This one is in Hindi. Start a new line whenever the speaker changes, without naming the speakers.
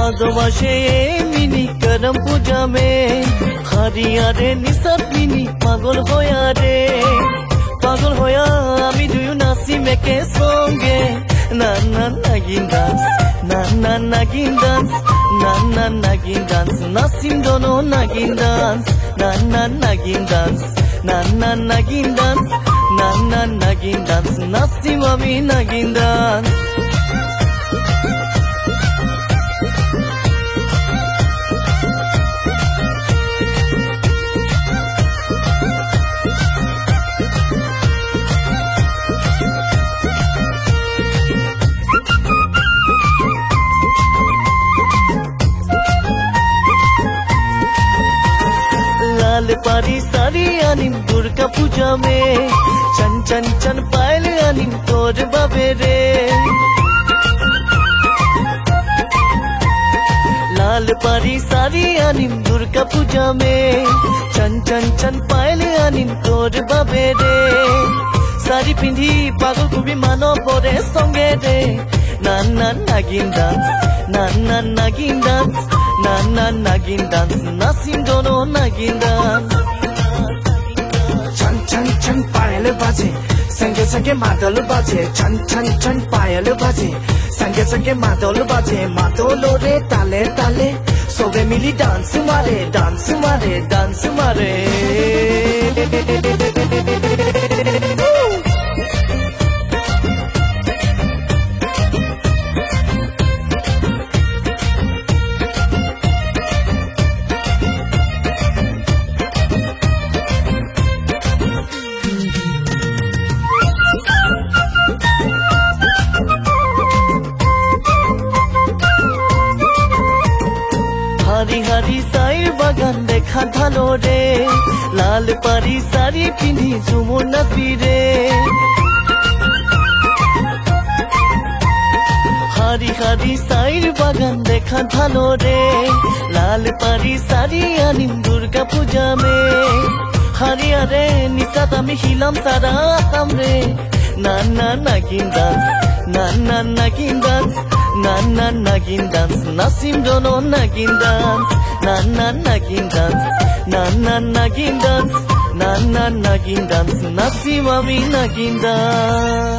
ভালোবাসে মিনি করম পূজা মে হারিয়ারে নিসাত মিনি পাগল হয়া আমি দুয়ো নাচি মেকে সঙ্গে না না নাগিন ডান্স না না নাগিন ডান্স না না নাগিন ডান্স নাচিম দনো নাগিন ডান্স না না নাগিন ডান্স না না নাগিন ডান্স না না নাগিন ডান্স নাচিম আমি নাগিন ডান্স लाल पारी सारी आनिम दुर्गा पूजा में चन चन चन पायल आनिम तोर बाबे रे लाल पारी सारी आनिम दुर्गा पूजा में चन चन चन पायल आनिम तोर बाबे रे सारी पिंधी पागल कुबी मानो पोरे संगे रे ना ना नागिन डांस ना ना नागिन डांस ना ना नागिन डांस नाचिम दोनो नागिन डांस
छन छन छन पायल बाजे संगे संगे मादल बाजे छन छन छन पायल बाजे संगे संगे मादल बाजे मादलो रे ताले ताले सोबे मिली डांस मारे डांस मारे डांस मारे
हरी हरी साइर बागान देखा भालो रे लाल पारी सारी पिंधी झुमुर नाचबी रे हरी हरी साइर बागान देखा भालो रे लाल पारी सारी आनिम दुर्गा पूजा में हरियारे निसात आमी हिलाम सारा आसाम रे ना ना नागिन डांस ना ना नागिन डांस ना ना नागिन डांस नाचिम दोनो नागिन डांस ना ना नागिन डांस ना ना नागिन डांस ना ना नागिन डांस नाचिम आमी नागिन डांस